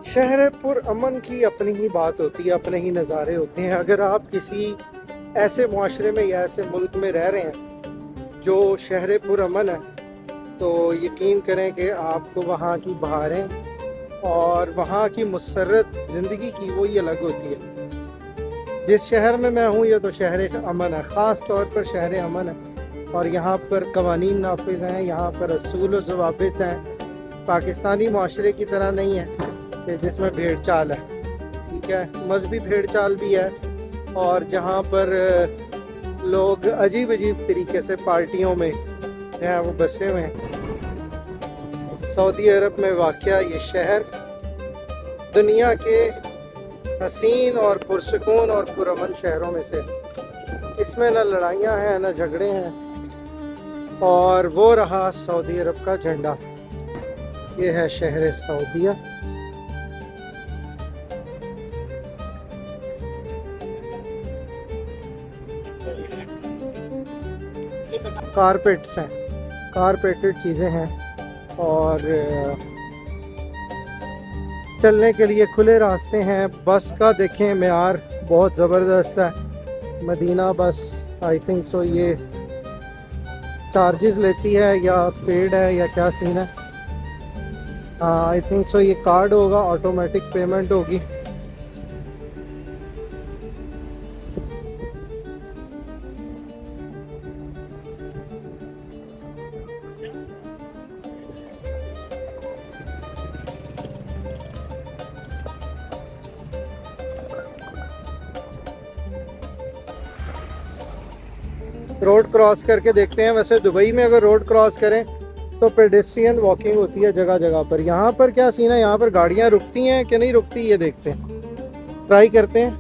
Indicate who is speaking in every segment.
Speaker 1: शहर पुरअमन की अपनी ही बात होती है, अपने ही नज़ारे होते हैं। अगर आप किसी ऐसे मुआशरे में या ऐसे मुल्क में रह रहे हैं जो शहर पुरअमन है, तो यकीन करें कि आपको वहाँ की बहारें और वहाँ की मुसर्रत ज़िंदगी की वो ही अलग होती है। जिस शहर में मैं हूँ ये तो शहर अमन है, ख़ास तौर पर शहर अमन है। और यहाँ पर कवानीन नाफिज हैं, यहाँ पर असूल व ज़वाबित हैं। पाकिस्तानी माशरे की तरह नहीं है कि जिसमें भेड़ चाल है, ठीक है, मजहबी भेड़ चाल भी है। और जहाँ पर लोग अजीब अजीब तरीके से पार्टियों में हैं वो बसे हुए हैं। सऊदी अरब में वाक़या ये शहर दुनिया के हसीन और पुरसकून और पुरअमन शहरों में से। इसमें न लड़ाइयाँ हैं न झगड़े हैं। और वो रहा सऊदी अरब का झंडा, ये है शहर सऊदीया। कारपेट्स हैं, कारपेटेड चीज़ें हैं और चलने के लिए खुले रास्ते हैं। बस का देखें मेयार बहुत ज़बरदस्त है। मदीना बस आई थिंक सो ये चार्जेस लेती है या पेड है या क्या सीन है। आई थिंक सो ये कार्ड होगा, ऑटोमेटिक पेमेंट होगी। रोड क्रॉस करके देखते हैं। वैसे दुबई में अगर रोड क्रॉस करें तो पेडेस्ट्रियन वॉकिंग होती है जगह जगह पर। यहाँ पर क्या सीन है, यहाँ पर गाड़ियाँ रुकती हैं कि नहीं रुकती ये देखते हैं, ट्राई करते हैं।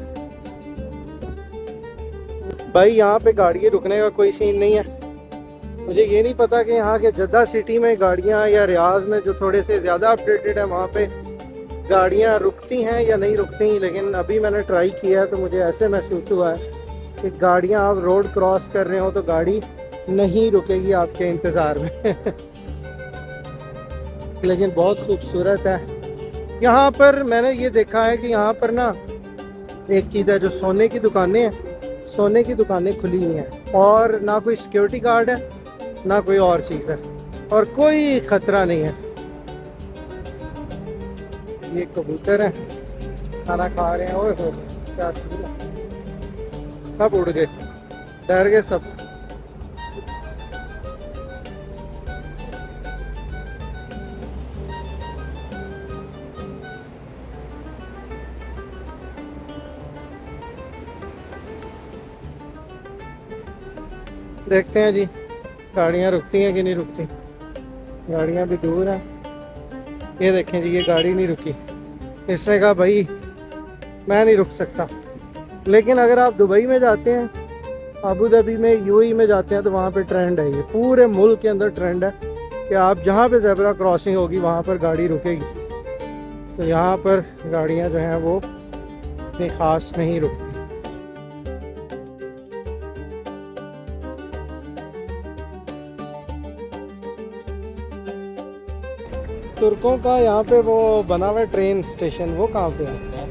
Speaker 1: भाई यहाँ पे गाड़ियाँ रुकने का कोई सीन नहीं है। मुझे ये नहीं पता कि यहाँ के जद्दा सिटी में गाड़ियाँ या रियाज में जो थोड़े से ज़्यादा अपडेटेड है वहाँ पे गाड़ियाँ रुकती हैं या नहीं रुकती, लेकिन अभी मैंने ट्राई किया है तो मुझे ऐसे महसूस हुआ है कि गाड़ियाँ आप रोड क्रॉस कर रहे हो तो गाड़ी नहीं रुकेगी आपके इंतज़ार में लेकिन बहुत खूबसूरत है। यहाँ पर मैंने ये देखा है कि यहाँ पर ना एक चीज़ है, जो सोने की दुकानें हैं, सोने की दुकानें खुली हुई हैं और ना कोई सिक्योरिटी गार्ड है ना कोई और चीज़ है और कोई ख़तरा नहीं है। ये कबूतर है, खाना खा रहे हैं और क्या सीन है, सब उड़ गए, डर गए सब। देखते हैं जी गाड़ियाँ रुकती हैं कि नहीं रुकती। गाड़ियाँ भी दूर हैं। ये देखें जी, ये गाड़ी नहीं रुकी। इसने कहा भाई मैं नहीं रुक सकता। लेकिन अगर आप दुबई में जाते हैं, अबू धाबी में, यूएई में जाते हैं तो वहाँ पे ट्रेंड है, ये पूरे मुल्क के अंदर ट्रेंड है कि आप जहाँ पे ज़ेब्रा क्रॉसिंग होगी वहाँ पर गाड़ी रुकेगी। तो यहाँ पर गाड़ियाँ जो हैं वो इतनी ख़ास नहीं रुकती। तुर्कों का यहाँ पे वो बना हुआ है ट्रेन स्टेशन, वो कहाँ पे है?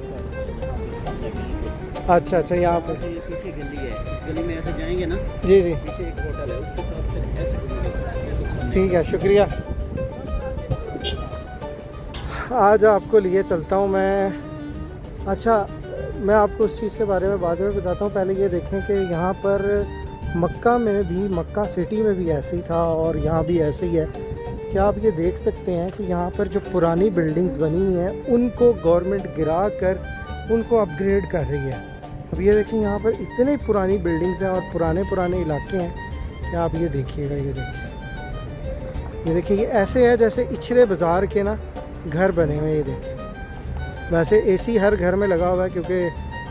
Speaker 1: अच्छा अच्छा, यहाँ पे
Speaker 2: ये पीछे गली है, इस गली में ऐसे जाएंगे ना,
Speaker 1: जी जी
Speaker 2: पीछे एक होटल है उसके साथ फिर ऐसे घूमेंगे।
Speaker 1: ठीक है, शुक्रिया। आज आपको लिए चलता हूँ मैं। अच्छा, मैं आपको उस चीज़ के बारे में बाद में बताता हूँ। पहले ये देखें कि यहाँ पर मक्का में भी, मक्का सिटी में भी ऐसे ही था और यहाँ भी ऐसे ही है। क्या आप ये देख सकते हैं कि यहाँ पर जो पुरानी बिल्डिंग्स बनी हुई हैं उनको गवर्नमेंट गिरा कर उनको अपग्रेड कर रही है। अब ये देखिए यहाँ पर इतनी पुरानी बिल्डिंग्स हैं और पुराने पुराने इलाके हैं कि आप ये देखिएगा, ये देखिए ये ऐसे है जैसे इछले बाज़ार के ना घर बने हुए। ये देखिए, वैसे एसी हर घर में लगा हुआ है क्योंकि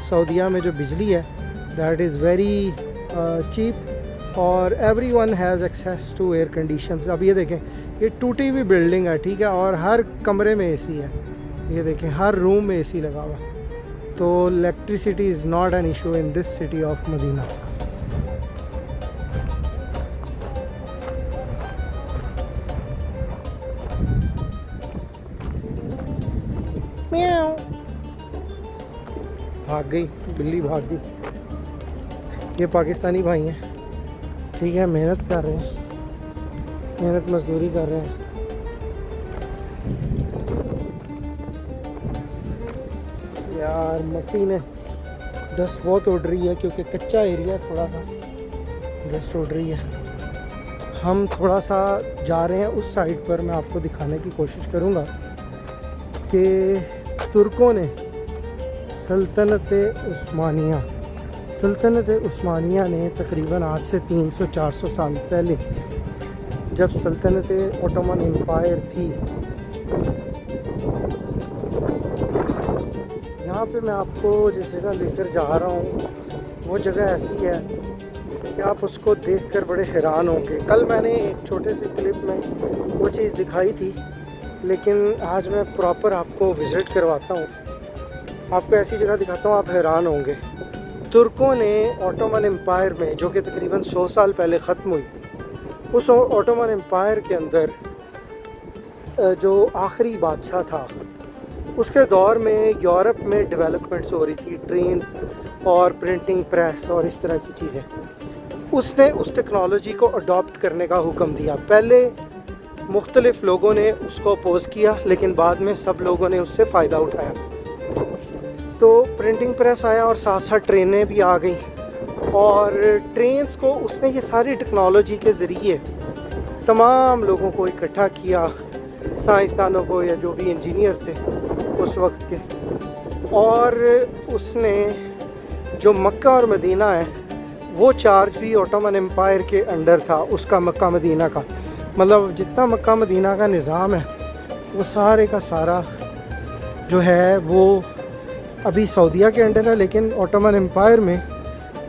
Speaker 1: सऊदीया में जो बिजली है दैट इज़ वेरी चीप और everyone has access to air conditions. अब ये देखें, ये टूटी हुई बिल्डिंग है, ठीक है, और हर कमरे में एसी है। ये देखें, हर रूम में एसी लगा हुआ है। तो electricity is not an issue in this city of Madina. म्याऊ। भाग गई, बिल्ली भाग गई। ये पाकिस्तानी भाई हैं, ठीक है, मेहनत कर रहे हैं, मेहनत मजदूरी कर रहे हैं। यार मट्टी में डस्ट बहुत उड़ रही है क्योंकि कच्चा एरिया थोड़ा सा डस्ट उड़ रही है। हम थोड़ा सा जा रहे हैं उस साइड पर, मैं आपको दिखाने की कोशिश करूँगा कि तुर्कों ने सल्तनत उस्मानिया ने तकरीबन आज से 300-400 साल पहले, जब सल्तनत ओटोमन एम्पायर थी, यहाँ पे मैं आपको जिस जगह लेकर जा रहा हूँ वो जगह ऐसी है कि आप उसको देखकर बड़े हैरान होंगे। कल मैंने एक छोटे से क्लिप में वो चीज़ दिखाई थी, लेकिन आज मैं प्रॉपर आपको विज़िट करवाता हूँ, आपको ऐसी जगह दिखाता हूँ, आप हैरान होंगे। तुर्कों ने ओटोमन एम्पायर में, जो कि तकरीबन 100 साल पहले ख़त्म हुई, उस ओटोमन एम्पायर के अंदर जो आखिरी बादशाह था, उसके दौर में यूरोप में डेवलपमेंट्स हो रही थी, ट्रेन्स और प्रिंटिंग प्रेस और इस तरह की चीज़ें। उसने उस टेक्नोलॉजी को अडॉप्ट करने का हुक्म दिया। पहले मुख्तलिफ लोगों ने उसको अपोज़ किया, लेकिन बाद में सब लोगों ने उससे फ़ायदा उठाया। तो प्रिंटिंग प्रेस आया और साथ साथ ट्रेनें भी आ गई, और ट्रेन्स को उसने ये सारी टेक्नोलॉजी के ज़रिए तमाम लोगों को इकट्ठा किया, साइंसदानों को या जो भी इंजीनियर्स थे उस वक्त के, और उसने जो मक्का और मदीना है वो चार्ज भी ओटोमन एम्पायर के अंडर था, उसका मक्का मदीना का, मतलब जितना मक्का मदीना का निज़ाम है वो सारे का सारा जो है वो अभी सऊदीया के अंडर है, लेकिन ओटोमन एम्पायर में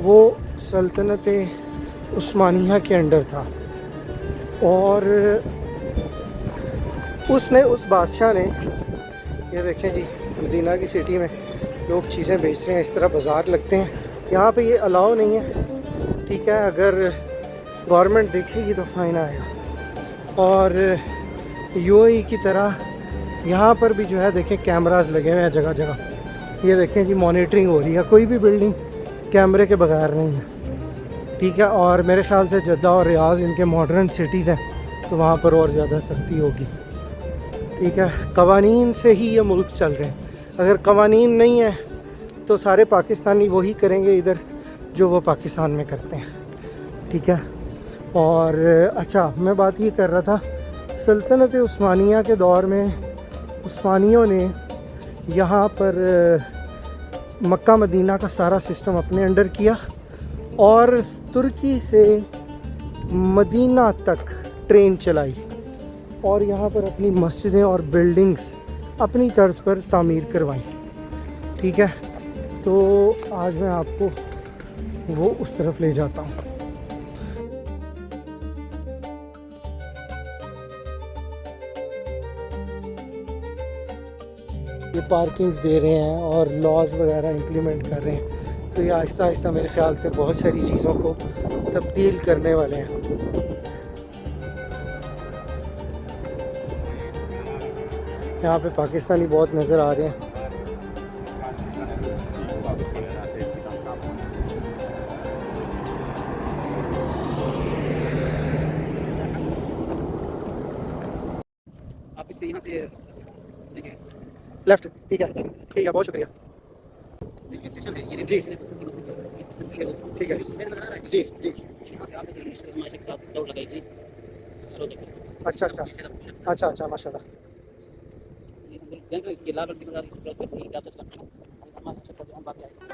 Speaker 1: वो सल्तनत उस्मानिया के अंडर था। और उसने, उस बादशाह ने, ये देखें जी, मदीना की सिटी में लोग चीज़ें बेच रहे हैं, इस तरह बाज़ार लगते हैं। यहाँ पे ये अलाउ नहीं है, ठीक है, अगर गवर्नमेंट देखेगी तो फ़ाइन आएगा। और यूएई की तरह यहाँ पर भी जो है देखें कैमरास लगे हुए हैं जगह जगह, ये देखें जी, मॉनिटरिंग हो रही है, कोई भी बिल्डिंग कैमरे के बगैर नहीं है, ठीक है। और मेरे ख़्याल से जद्दा और रियाज़ इनके मॉडर्न सिटीज़ हैं, तो वहाँ पर और ज़्यादा सख्ती होगी, ठीक है। कवानीन से ही ये मुल्क चल रहे हैं, अगर कवानीन नहीं है तो सारे पाकिस्तानी वही करेंगे इधर जो वो पाकिस्तान में करते हैं, ठीक है। और अच्छा, मैं बात ये कर रहा था, सल्तनत उस्मानिया के दौर में उस्मानियों ने यहाँ पर मक्का मदीना का सारा सिस्टम अपने अंडर किया, और तुर्की से मदीना तक ट्रेन चलाई, और यहाँ पर अपनी मस्जिदें और बिल्डिंग्स अपनी तर्ज पर तामीर करवाई, ठीक है। तो आज मैं आपको वो उस तरफ ले जाता हूँ। ये पार्किंग्स दे रहे हैं और लॉज वगैरह इम्प्लीमेंट कर रहे हैं, तो ये आहिस्ता आहिस्ता मेरे ख़्याल से बहुत सारी चीज़ों को तब्दील करने वाले हैं। यहाँ पे पाकिस्तानी बहुत नज़र आ रहे हैं।
Speaker 2: आप इससे यहाँ से देखिए
Speaker 1: लेफ्ट, ठीक है, ठीक है, बहुत शुक्रिया
Speaker 2: स्टेशन है ये,
Speaker 1: जी, ठीक है जी जी।
Speaker 2: के साथ दौड़ लगाई थी।
Speaker 1: अच्छा अच्छा अच्छा अच्छा, माशाल्लाह।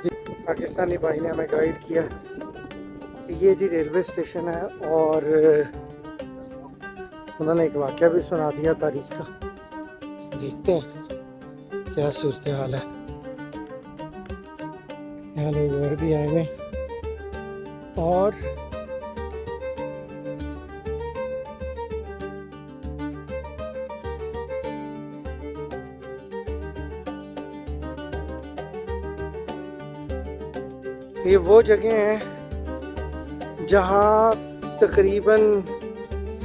Speaker 1: जी, पाकिस्तानी भाई ने हमें गाइड किया कि ये जी रेलवे स्टेशन है, और उन्होंने एक वाक़या भी सुना दिया तारीख का। देखते हैं क्या सूरत हाल है। यहाँ लोग और भी आए हुए, और ये वो जगह है जहाँ तकरीबन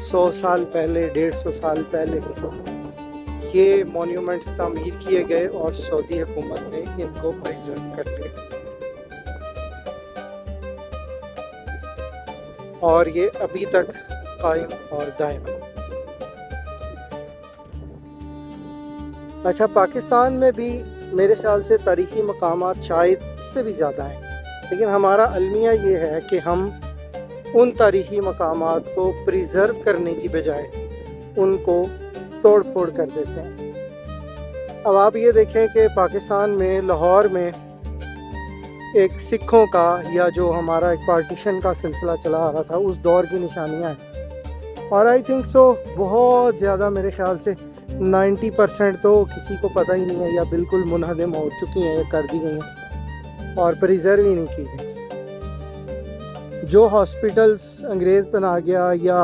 Speaker 1: 100 साल पहले, 150 साल पहले ये मॉन्यूमेंट्स तामीर किए गए और सऊदी हुकूमत ने इनको प्रिजर्व कर लिया और ये अभी तक कायम और दायम है। अच्छा, पाकिस्तान में भी मेरे ख्याल से तारीख़ी मकामात शायद इससे भी ज़्यादा हैं, लेकिन हमारा अलमिया ये है कि हम उन तारीख़ी मकामात को प्रिज़र्व करने की बजाय उनको तोड़ फोड़ कर देते हैं। अब आप ये देखें कि पाकिस्तान में लाहौर में एक सिखों का या जो हमारा एक पार्टीशन का सिलसिला चला आ रहा था उस दौर की निशानियाँ हैं और आई थिंक सो बहुत ज़्यादा मेरे ख्याल से 90% तो किसी को पता ही नहीं है या बिल्कुल मुनहदम हो चुकी हैं या कर दी गई हैं और प्रिजर्व ही नहीं की गई। जो हॉस्पिटल्स अंग्रेज़ बना गया या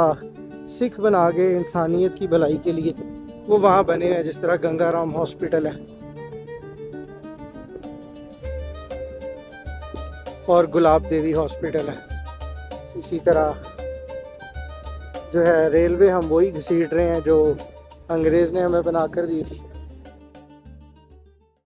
Speaker 1: सिख बना गए इंसानियत की भलाई के लिए, वो वहाँ बने हैं, जिस तरह गंगाराम हॉस्पिटल है और गुलाब देवी हॉस्पिटल है। इसी तरह जो है रेलवे हम वही घसीट रहे हैं जो अंग्रेज़ ने हमें बना कर दी थी।